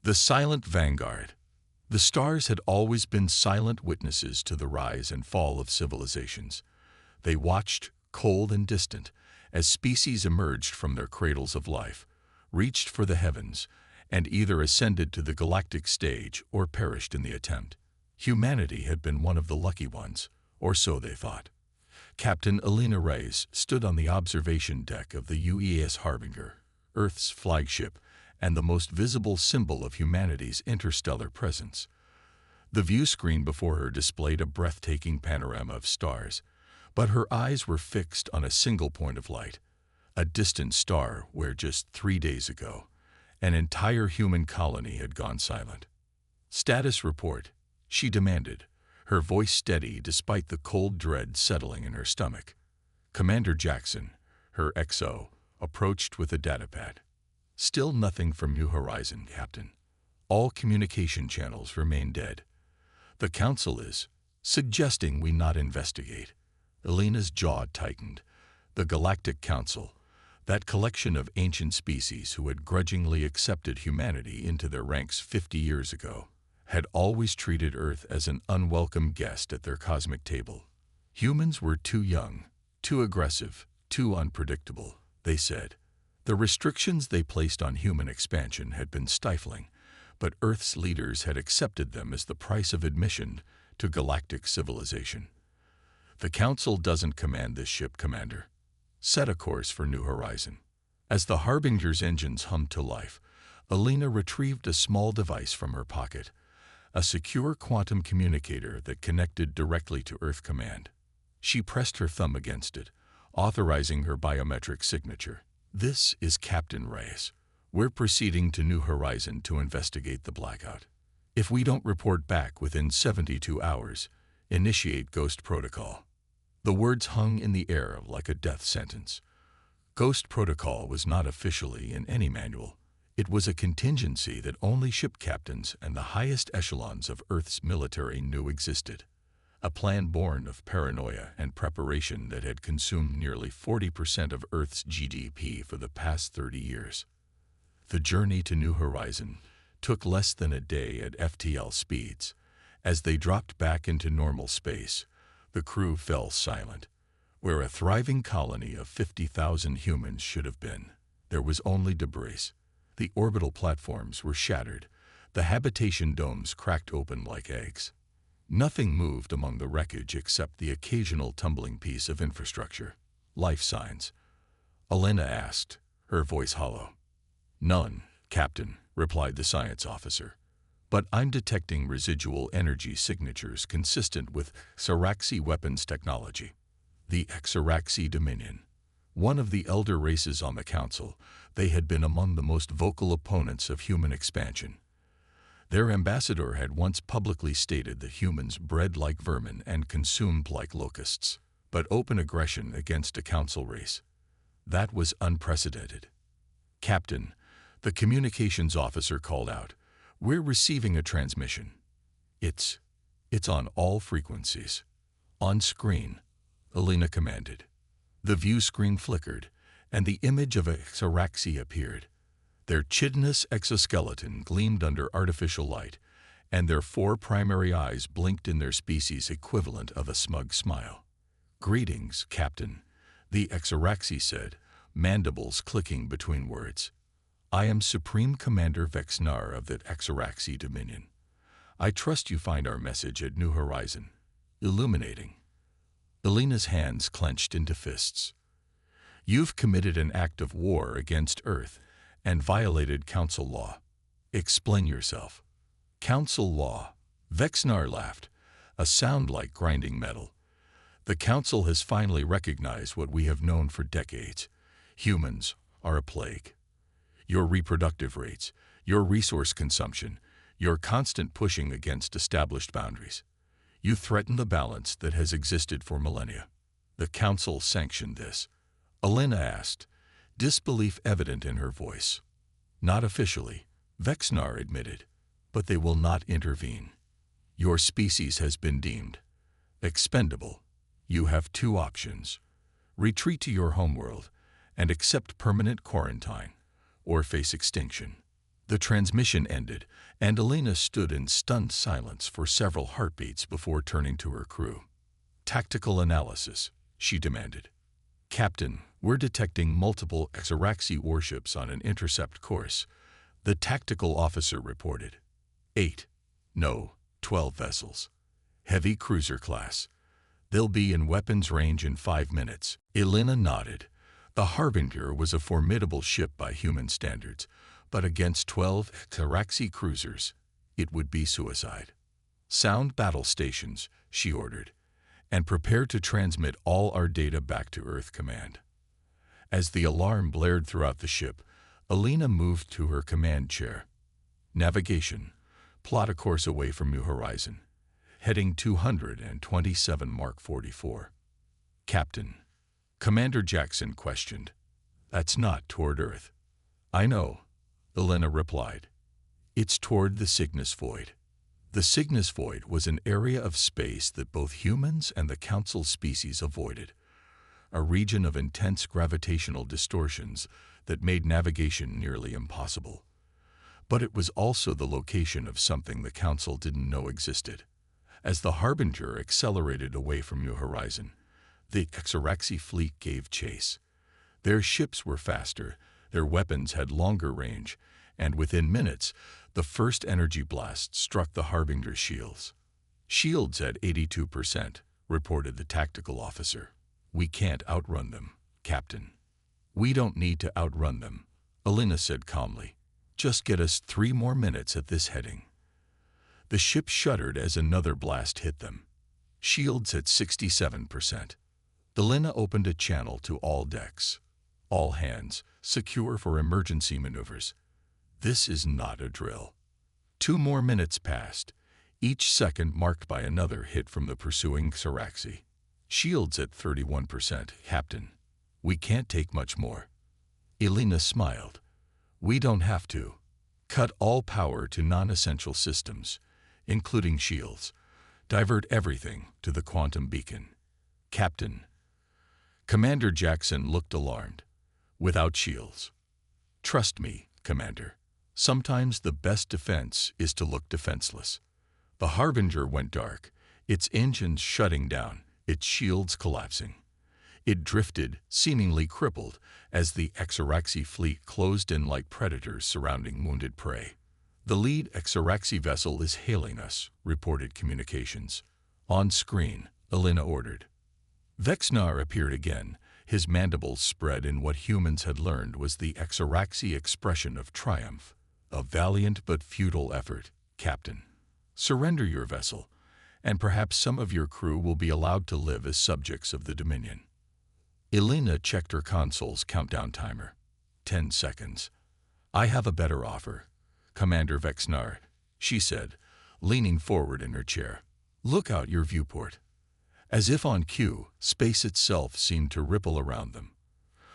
The silent vanguard. The stars had always been silent witnesses to the rise and fall of civilizations. They watched, cold and distant, as species emerged from their cradles of life, reached for the heavens, and either ascended to the galactic stage or perished in the attempt. Humanity had been one of the lucky ones, or so they thought. Captain Alina Reyes stood on the observation deck of the UES Harbinger, Earth's flagship, and the most visible symbol of humanity's interstellar presence. The view screen before her displayed a breathtaking panorama of stars, but her eyes were fixed on a single point of light, a distant star where just 3 days ago, an entire human colony had gone silent. "Status report," she demanded, her voice steady despite the cold dread settling in her stomach. Commander Jackson, her XO, approached with a datapad. "Still nothing from New Horizon, Captain. All communication channels remain dead. The Council is suggesting we not investigate." Alina's jaw tightened. The Galactic Council, that collection of ancient species who had grudgingly accepted humanity into their ranks 50 years ago, had always treated Earth as an unwelcome guest at their cosmic table. Humans were too young, too aggressive, too unpredictable, they said. The restrictions they placed on human expansion had been stifling, but Earth's leaders had accepted them as the price of admission to galactic civilization. "The Council doesn't command this ship, Commander. Set a course for New Horizon." As the Harbinger's engines hummed to life, Alina retrieved a small device from her pocket, a secure quantum communicator that connected directly to Earth Command. She pressed her thumb against it, authorizing her biometric signature. "This is Captain Reyes. We're proceeding to New Horizon to investigate the blackout. If we don't report back within 72 hours, initiate Ghost Protocol." The words hung in the air like a death sentence. Ghost Protocol was not officially in any manual. It was a contingency that only ship captains and the highest echelons of Earth's military knew existed. A plan born of paranoia and preparation that had consumed nearly 40% of Earth's GDP for the past 30 years. The journey to New Horizon took less than a day at FTL speeds. As they dropped back into normal space, the crew fell silent. Where a thriving colony of 50,000 humans should have been, there was only debris. The orbital platforms were shattered, the habitation domes cracked open like eggs. Nothing moved among the wreckage except the occasional tumbling piece of infrastructure. "Life signs?" Alina asked, her voice hollow. "None, Captain," replied the science officer. "But I'm detecting residual energy signatures consistent with Xeraxi weapons technology." The Xeraxi Dominion. One of the elder races on the Council, they had been among the most vocal opponents of human expansion. Their ambassador had once publicly stated that humans bred like vermin and consumed like locusts, but open aggression against a Council race. That was unprecedented. "Captain," the communications officer called out, "we're receiving a transmission. It's on all frequencies." "On screen," Alina commanded. The view screen flickered, and the image of a Xeraxi appeared. Their chitinous exoskeleton gleamed under artificial light, and their 4 primary eyes blinked in their species equivalent of a smug smile. "Greetings, Captain," the Xeraxi said, mandibles clicking between words. "I am Supreme Commander Vexnar of the Xeraxi Dominion. I trust you find our message at New Horizon illuminating." Alina's hands clenched into fists. "You've committed an act of war against Earth and violated Council law. Explain yourself." "Council law?" Vexnar laughed, a sound like grinding metal. "The Council has finally recognized what we have known for decades. Humans are a plague. Your reproductive rates, your resource consumption, your constant pushing against established boundaries. You threaten the balance that has existed for millennia. The Council sanctioned this." Alina asked, disbelief evident in her voice. "Not officially," Vexnar admitted, "but they will not intervene. Your species has been deemed expendable. You have 2 options. Retreat to your homeworld and accept permanent quarantine, or face extinction." The transmission ended, and Elena stood in stunned silence for several heartbeats before turning to her crew. "Tactical analysis," she demanded. "Captain, we're detecting multiple Xeraxi warships on an intercept course," the tactical officer reported. 8. No, 12 vessels. Heavy cruiser class. They'll be in weapons range in 5 minutes. Elena nodded. The Harbinger was a formidable ship by human standards, but against 12 Xeraxi cruisers, it would be suicide. "Sound battle stations," she ordered, "and prepare to transmit all our data back to Earth Command." As the alarm blared throughout the ship, Elena moved to her command chair. "Navigation. Plot a course away from New Horizon. Heading 227 Mark 44. "Captain." Commander Jackson questioned. "That's not toward Earth." "I know," Elena replied. "It's toward the Cygnus Void." The Cygnus Void was an area of space that both humans and the Council species avoided, a region of intense gravitational distortions that made navigation nearly impossible. But it was also the location of something the Council didn't know existed. As the Harbinger accelerated away from New Horizon, the Xeraxi fleet gave chase. Their ships were faster, their weapons had longer range, and within minutes, the first energy blast struck the Harbinger's shields. "Shields at 82%, reported the tactical officer. "We can't outrun them, Captain." "We don't need to outrun them," Elena said calmly. "Just get us 3 more minutes at this heading." The ship shuddered as another blast hit them. "Shields at 67%. Elena opened a channel to all decks. "All hands, secure for emergency maneuvers." This is not a drill. 2 more minutes passed, each second marked by another hit from the pursuing Xeraxi. "Shields at 31%, Captain. We can't take much more." Elena smiled. "We don't have to. Cut all power to non-essential systems, including shields. Divert everything to the quantum beacon." "Captain." Commander Jackson looked alarmed. "Without shields." "Trust me, Commander. Sometimes the best defense is to look defenseless." The Harbinger went dark, its engines shutting down, its shields collapsing. It drifted, seemingly crippled, as the Xeraxi fleet closed in like predators surrounding wounded prey. "The lead Xeraxi vessel is hailing us," reported communications. "On screen," Elena ordered. Vexnar appeared again, his mandibles spread in what humans had learned was the Xeraxi expression of triumph. "A valiant but futile effort, Captain. Surrender your vessel, and perhaps some of your crew will be allowed to live as subjects of the Dominion." Elena checked her console's countdown timer. 10 seconds. "I have a better offer, Commander Vexnar," she said, leaning forward in her chair. "Look out your viewport." As if on cue, space itself seemed to ripple around them.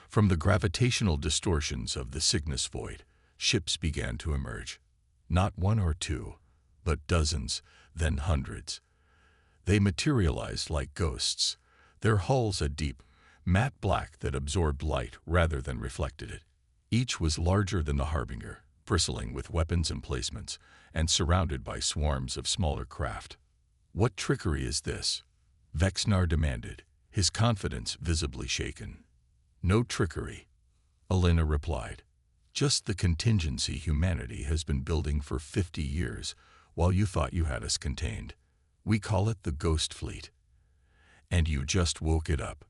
From the gravitational distortions of the Cygnus Void, ships began to emerge. Not 1 or 2, but dozens, then hundreds. They materialized like ghosts, their hulls a deep, matte black that absorbed light rather than reflected it. Each was larger than the Harbinger, bristling with weapons emplacements, and surrounded by swarms of smaller craft. "What trickery is this?" Vexnar demanded, his confidence visibly shaken. "No trickery," Elena replied. "Just the contingency humanity has been building for 50 years while you thought you had us contained. We call it the Ghost Fleet. And you just woke it up."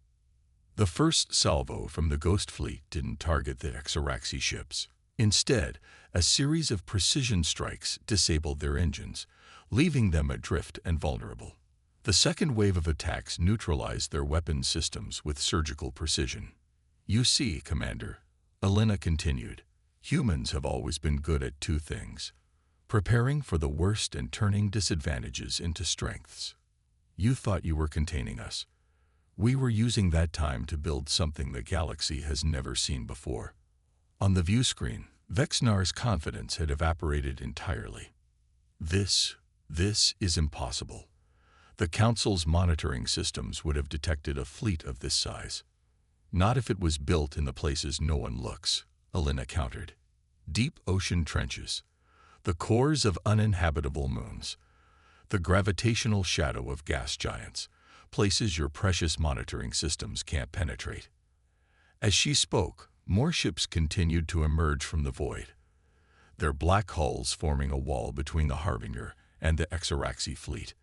The first salvo from the Ghost Fleet didn't target the Xeraxi ships. Instead, a series of precision strikes disabled their engines, leaving them adrift and vulnerable. The second wave of attacks neutralized their weapon systems with surgical precision. "You see, Commander," Elena continued, "humans have always been good at 2 things: preparing for the worst and turning disadvantages into strengths. You thought you were containing us. We were using that time to build something the galaxy has never seen before." On the view screen, Vexnar's confidence had evaporated entirely. This is impossible. The Council's monitoring systems would have detected a fleet of this size. "Not if it was built in the places no one looks," Elena countered. deep ocean trenches, the cores of uninhabitable moons, the gravitational shadow of gas giants, places your precious monitoring systems can't penetrate. As she spoke, more ships continued to emerge from the void, their black hulls forming a wall between the Harbinger and the Exaraxi fleet.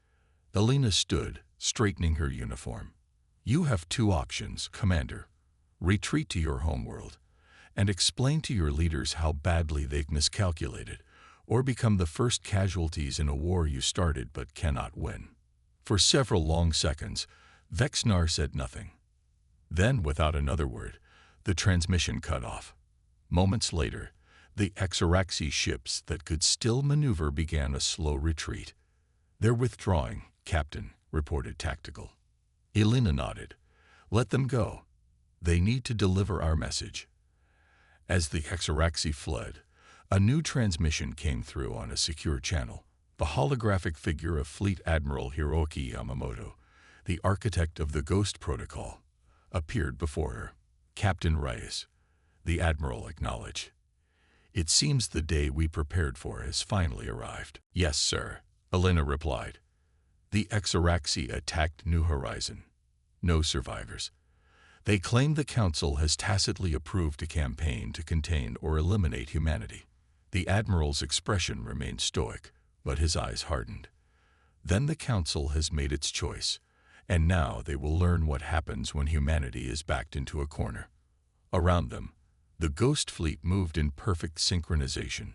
Elena stood, straightening her uniform. You have two options, Commander. Retreat to your homeworld and explain to your leaders how badly they've miscalculated, or become the first casualties in a war you started but cannot win. For several long seconds, Vexnar said nothing. Then, without another word, the transmission cut off. Moments later, the Exaraxi ships that could still maneuver began a slow retreat. They're withdrawing, Captain, reported Tactical. Elena nodded. Let them go. They need to deliver our message. As the Exaraxi fled, a new transmission came through on a secure channel. The holographic figure of Fleet Admiral Hiroki Yamamoto, the architect of the Ghost Protocol, appeared before her. Captain Reyes, the Admiral acknowledged. It seems the day we prepared for has finally arrived. Yes, sir, Elena replied. The Exaraxi attacked New Horizon. No survivors. They claim the Council has tacitly approved a campaign to contain or eliminate humanity. The Admiral's expression remained stoic, but his eyes hardened. Then the Council has made its choice, and now they will learn what happens when humanity is backed into a corner. Around them, the Ghost Fleet moved in perfect synchronization,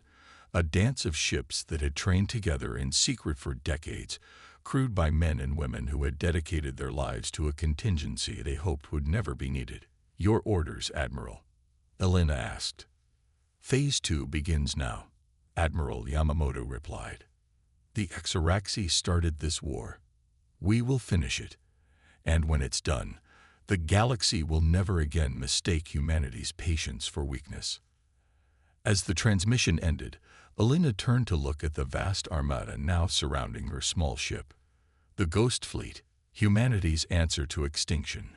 a dance of ships that had trained together in secret for decades, crewed by men and women who had dedicated their lives to a contingency they hoped would never be needed. Your orders, Admiral, Elena asked. Phase 2 begins now, Admiral Yamamoto replied. The Exaraxi started this war. We will finish it, and when it's done, the galaxy will never again mistake humanity's patience for weakness. As the transmission ended, Elena turned to look at the vast armada now surrounding her small ship. The Ghost Fleet, humanity's answer to extinction,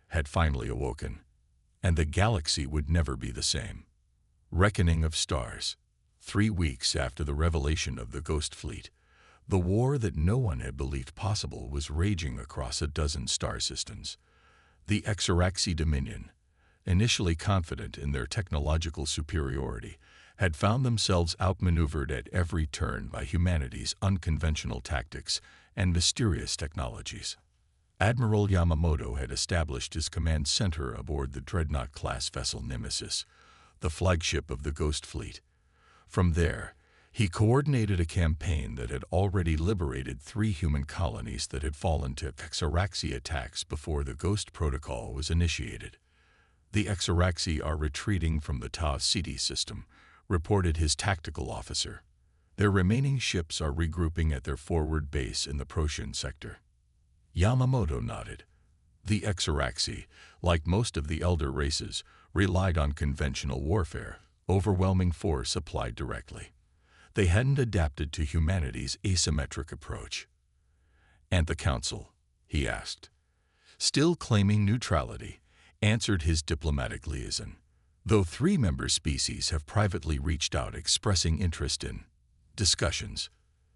had finally awoken, and the galaxy would never be the same. Reckoning of Stars. 3 weeks after the revelation of the Ghost Fleet, the war that no one had believed possible was raging across a dozen star systems. The Exaraxi Dominion, initially confident in their technological superiority, had found themselves outmaneuvered at every turn by humanity's unconventional tactics and mysterious technologies. Admiral Yamamoto had established his command center aboard the Dreadnought-class vessel Nemesis, the flagship of the Ghost Fleet. From there, he coordinated a campaign that had already liberated 3 human colonies that had fallen to Exaraxi attacks before the Ghost Protocol was initiated. The Exaraxi are retreating from the Tau Ceti system, reported his tactical officer. Their remaining ships are regrouping at their forward base in the Procyon sector. Yamamoto nodded. The Exaraxi, like most of the elder races, relied on conventional warfare, overwhelming force applied directly. They hadn't adapted to humanity's asymmetric approach. And the Council, he asked. Still claiming neutrality, answered his diplomatic liaison. Though 3 member species have privately reached out expressing interest in discussions,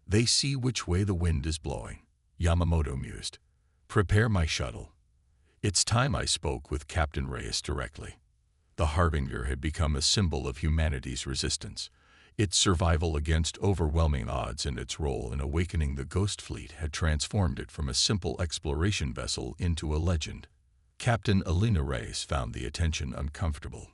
they see which way the wind is blowing. Yamamoto mused. Prepare my shuttle. It's time I spoke with Captain Reyes directly. The Harbinger had become a symbol of humanity's resistance. Its survival against overwhelming odds and its role in awakening the Ghost Fleet had transformed it from a simple exploration vessel into a legend. Captain Elena Reyes found the attention uncomfortable.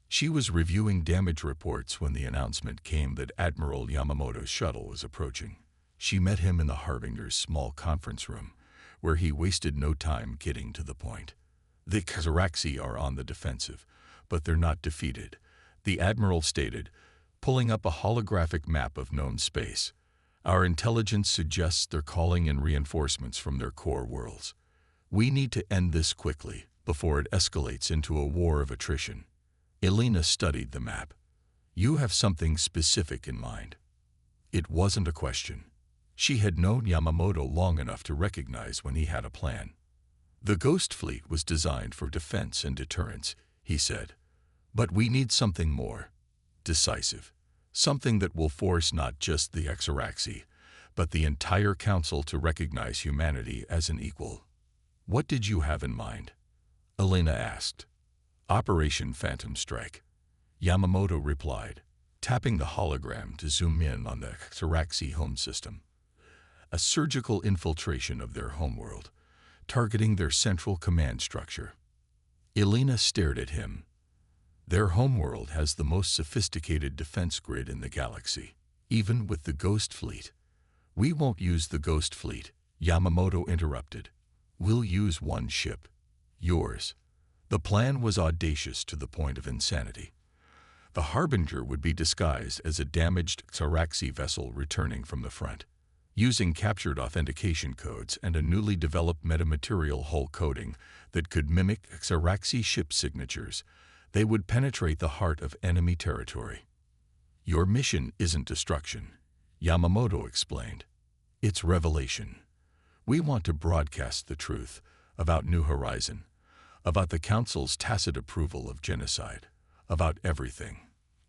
She was reviewing damage reports when the announcement came that Admiral Yamamoto's shuttle was approaching. She met him in the Harbinger's small conference room, where he wasted no time getting to the point. The Exaraxi are on the defensive, but they're not defeated, the Admiral stated, pulling up a holographic map of known space. Our intelligence suggests they're calling in reinforcements from their core worlds. We need to end this quickly, before it escalates into a war of attrition. Elena studied the map. You have something specific in mind. It wasn't a question. She had known Yamamoto long enough to recognize when he had a plan. The Ghost Fleet was designed for defense and deterrence, he said. But we need something more. decisive, something that will force not just the Xeraxi, but the entire Council to recognize humanity as an equal. What did you have in mind? Elena asked. Operation Phantom Strike, Yamamoto replied, tapping the hologram to zoom in on the Xeraxi home system. A surgical infiltration of their homeworld, targeting their central command structure. Elena stared at him. Their homeworld has the most sophisticated defense grid in the galaxy, even with the Ghost Fleet. We won't use the Ghost Fleet, Yamamoto interrupted. We'll use one ship. Yours. The plan was audacious to the point of insanity. The Harbinger would be disguised as a damaged Xeraxi vessel returning from the front. Using captured authentication codes and a newly developed metamaterial hull coating that could mimic Xeraxi ship signatures, they would penetrate the heart of enemy territory. Your mission isn't destruction, Yamamoto explained. It's revelation. We want to broadcast the truth about New Horizon, about the Council's tacit approval of genocide, about everything,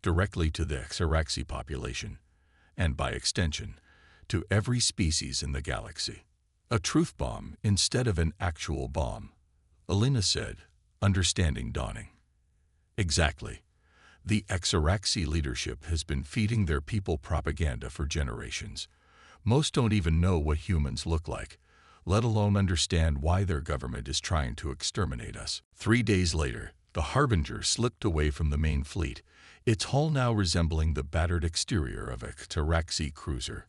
directly to the Xeraxi population, and by extension, to every species in the galaxy. A truth bomb instead of an actual bomb, Elena said, understanding dawning. Exactly. The Xeraxi leadership has been feeding their people propaganda for generations. Most don't even know what humans look like, let alone understand why their government is trying to exterminate us. 3 days later, the Harbinger slipped away from the main fleet, its hull now resembling the battered exterior of a Xeraxi cruiser.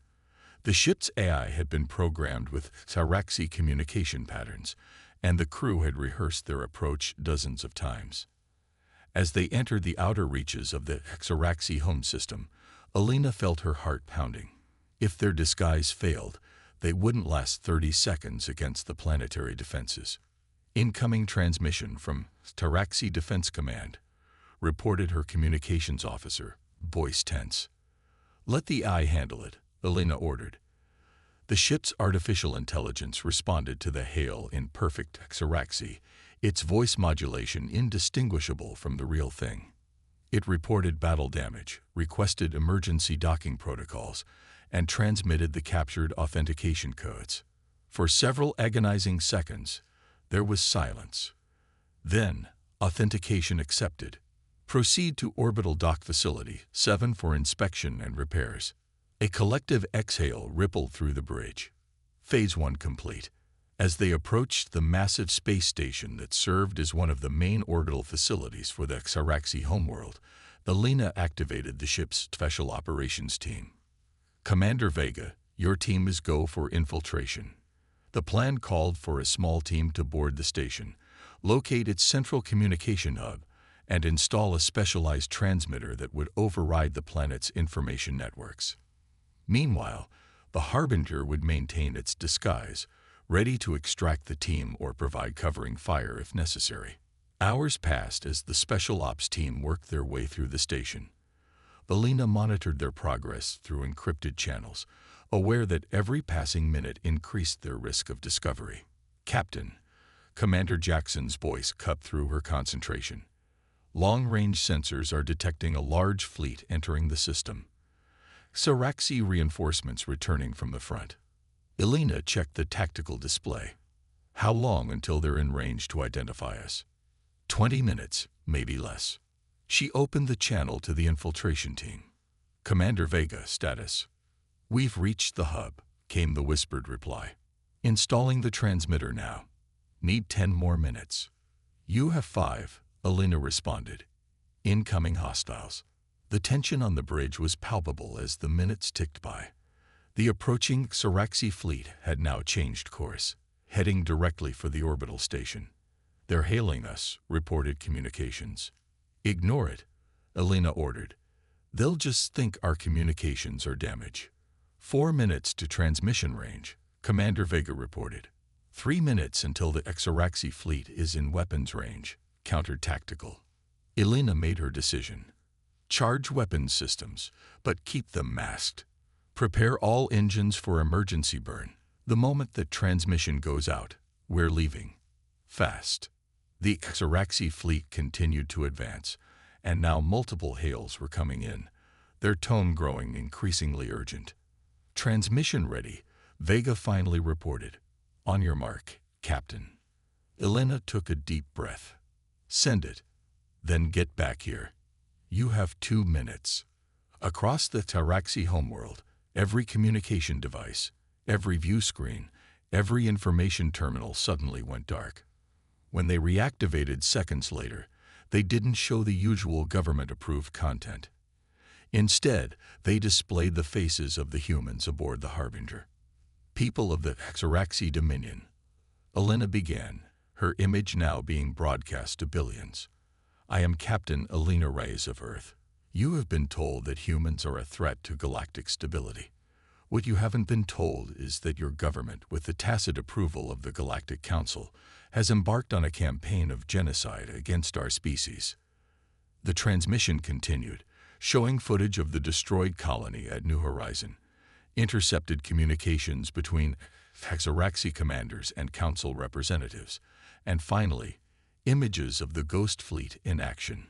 The ship's AI had been programmed with Xeraxi communication patterns, and the crew had rehearsed their approach dozens of times. As they entered the outer reaches of the Xeraxi home system, Elena felt her heart pounding. If their disguise failed, they wouldn't last 30 seconds against the planetary defenses. Incoming transmission from Xeraxi Defense Command, reported her communications officer, voice tense. Let the eye handle it, Elena ordered. The ship's artificial intelligence responded to the hail in perfect Xeraxi, its voice modulation indistinguishable from the real thing. It reported battle damage, requested emergency docking protocols, and transmitted the captured authentication codes. For several agonizing seconds, there was silence. Then, authentication accepted. Proceed to Orbital Dock Facility 7 for inspection and repairs. A collective exhale rippled through the bridge. Phase 1 complete. As they approached the massive space station that served as one of the main orbital facilities for the Xeraxi homeworld, Elena activated the ship's Special Operations Team. Commander Vega, your team is go for infiltration. The plan called for a small team to board the station, locate its central communication hub, and install a specialized transmitter that would override the planet's information networks. Meanwhile, the Harbinger would maintain its disguise, ready to extract the team or provide covering fire if necessary. Hours passed as the Special Ops team worked their way through the station. Elena monitored their progress through encrypted channels, aware that every passing minute increased their risk of discovery. Captain, Commander Jackson's voice cut through her concentration. Long-range sensors are detecting a large fleet entering the system. Xeraxi reinforcements returning from the front. Elena checked the tactical display. How long until they're in range to identify us? 20 minutes, maybe less. She opened the channel to the infiltration team. Commander Vega, status. We've reached the hub, came the whispered reply. Installing the transmitter now. Need 10 more minutes. You have 5, Elena responded. Incoming hostiles. The tension on the bridge was palpable as the minutes ticked by. The approaching Xeraxi fleet had now changed course, heading directly for the orbital station. They're hailing us, reported communications. Ignore it, Elena ordered. They'll just think our communications are damaged. 4 minutes to transmission range, Commander Vega reported. 3 minutes until the Xeraxi fleet is in weapons range, countered tactical. Elena made her decision. Charge weapons systems, but keep them masked. Prepare all engines for emergency burn. The moment that transmission goes out, we're leaving. Fast. The Xeraxi fleet continued to advance, and now multiple hails were coming in, their tone growing increasingly urgent. "Transmission ready," Vega finally reported. "On your mark, Captain." Elena took a deep breath. "Send it. Then get back here. You have 2 minutes." Across the Taraxi homeworld, every communication device, every view screen, every information terminal suddenly went dark. When they reactivated seconds later, they didn't show the usual government-approved content. Instead, they displayed the faces of the humans aboard the Harbinger. "People of the Taraxi Dominion," Elena began, her image now being broadcast to billions. "I am Captain Elena Reyes of Earth. You have been told that humans are a threat to galactic stability. What you haven't been told is that your government, with the tacit approval of the Galactic Council, has embarked on a campaign of genocide against our species." The transmission continued, showing footage of the destroyed colony at New Horizon, intercepted communications between Taraxi commanders and council representatives, and finally, images of the Ghost Fleet in action.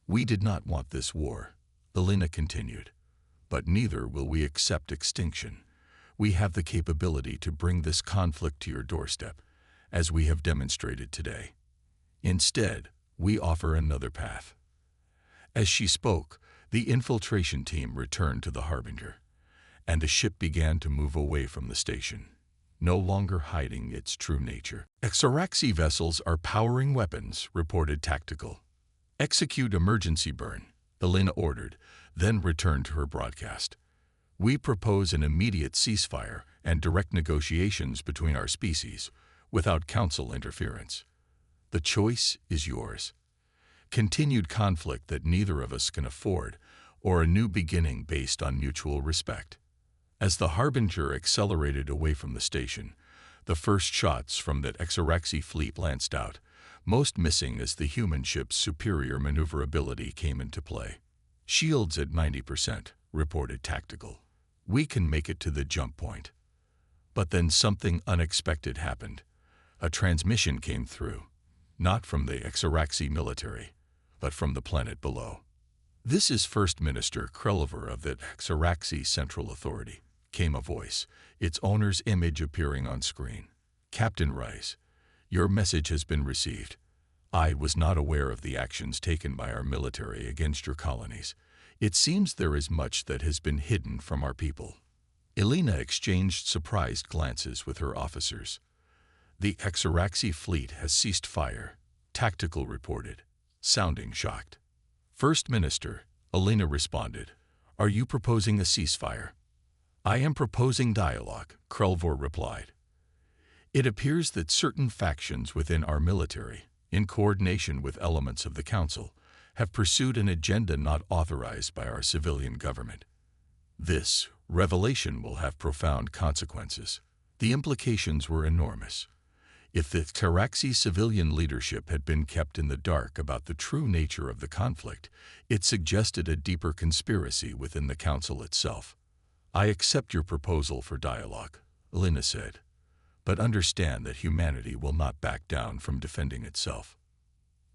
"We did not want this war," Elena continued, "but neither will we accept extinction. We have the capability to bring this conflict to your doorstep, as we have demonstrated today. Instead, we offer another path." As she spoke, the infiltration team returned to the Harbinger, and the ship began to move away from the station, no longer hiding its true nature. "Taraxi vessels are powering weapons," reported Tactical. "Execute emergency burn," Elena ordered, then returned to her broadcast. "We propose an immediate ceasefire and direct negotiations between our species, without council interference. The choice is yours. Continued conflict that neither of us can afford, or a new beginning based on mutual respect." As the Harbinger accelerated away from the station, the first shots from the Taraxi fleet lanced out, most missing as the human ship's superior maneuverability came into play. "Shields at 90%, reported Tactical. "We can make it to the jump point." But then something unexpected happened. A transmission came through, not from the Taraxi military, but from the planet below. "This is First Minister Krelver of the Taraxi Central Authority," came a voice, its owner's image appearing on screen. "Captain Rice, your message has been received. I was not aware of the actions taken by our military against your colonies. It seems there is much that has been hidden from our people." Elena exchanged surprised glances with her officers. "The Taraxi fleet has ceased fire," Tactical reported, sounding shocked. "First Minister," Elena responded, "are you proposing a ceasefire?" "I am proposing dialogue," Krelvor replied. "It appears that certain factions within our military, in coordination with elements of the Council, have pursued an agenda not authorized by our civilian government. This revelation will have profound consequences." The implications were enormous. If the Taraxi civilian leadership had been kept in the dark about the true nature of the conflict, it suggested a deeper conspiracy within the Council itself. "I accept your proposal for dialogue," Elena said, "but understand that humanity will not back down from defending itself."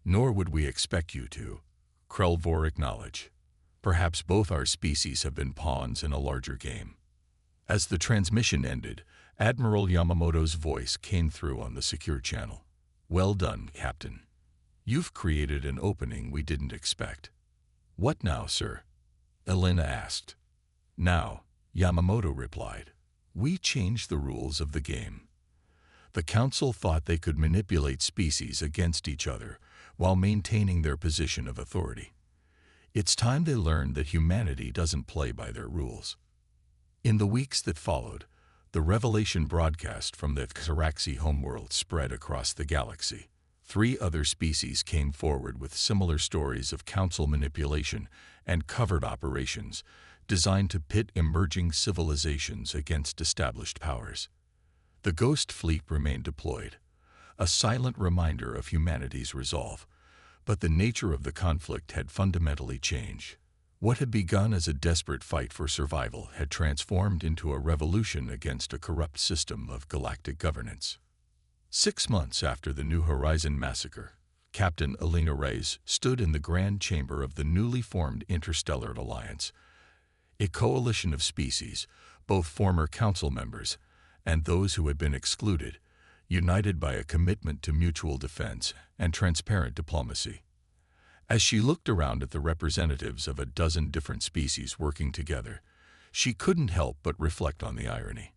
"Nor would we expect you to," Krelvor acknowledged. "Perhaps both our species have been pawns in a larger game." As the transmission ended, Admiral Yamamoto's voice came through on the secure channel. "Well done, Captain. You've created an opening we didn't expect." "What now, sir?" Elena asked. "Now," Yamamoto replied, "we changed the rules of the game. The Council thought they could manipulate species against each other while maintaining their position of authority. It's time they learned that humanity doesn't play by their rules." In the weeks that followed, the revelation broadcast from the Taraxi homeworld spread across the galaxy. 3 other species came forward with similar stories of Council manipulation and covert operations designed to pit emerging civilizations against established powers. The Ghost Fleet remained deployed, a silent reminder of humanity's resolve, but the nature of the conflict had fundamentally changed. What had begun as a desperate fight for survival had transformed into a revolution against a corrupt system of galactic governance. 6 months after the New Horizon massacre, Captain Elena Reyes stood in the grand chamber of the newly formed Interstellar Alliance, a coalition of species, both former council members and those who had been excluded, united by a commitment to mutual defense and transparent diplomacy. As she looked around at the representatives of a dozen different species working together, she couldn't help but reflect on the irony.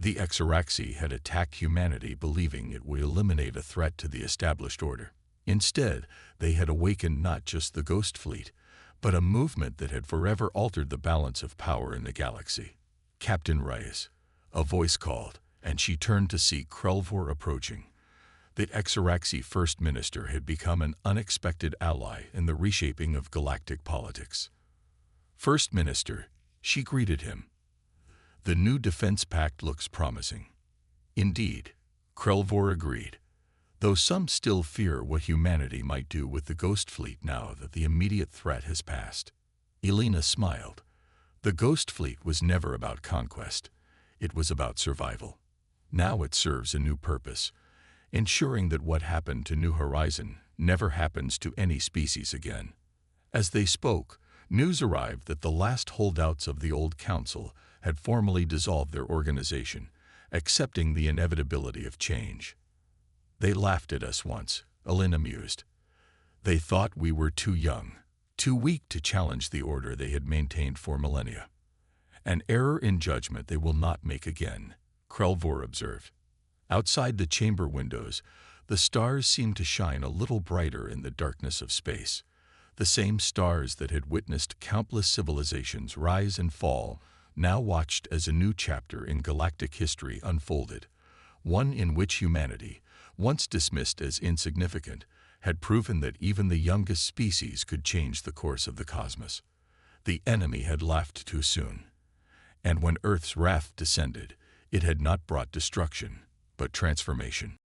The Exaraxi had attacked humanity believing it would eliminate a threat to the established order. Instead, they had awakened not just the Ghost Fleet, but a movement that had forever altered the balance of power in the galaxy. "Captain Reyes," a voice called, and she turned to see Krelvor approaching. The Exaraxi First Minister had become an unexpected ally in the reshaping of galactic politics. "First Minister," she greeted him. "The new defense pact looks promising." "Indeed," Krelvor agreed, though some still fear what humanity might do with the Ghost Fleet now that the immediate threat has passed. Elena smiled. The Ghost Fleet was never about conquest. It was about survival. Now it serves a new purpose, ensuring that what happened to New Horizon never happens to any species again. As they spoke, news arrived that the last holdouts of the old council had formally dissolved their organization, accepting the inevitability of change. "They laughed at us once," Elena mused. "They thought we were too young, too weak to challenge the order they had maintained for millennia. An error in judgment they will not make again," Krelvor observed. Outside the chamber windows, the stars seemed to shine a little brighter in the darkness of space. The same stars that had witnessed countless civilizations rise and fall now watched as a new chapter in galactic history unfolded, one in which humanity, once dismissed as insignificant, had proven that even the youngest species could change the course of the cosmos. The enemy had laughed too soon, and when Earth's wrath descended, it had not brought destruction, but transformation.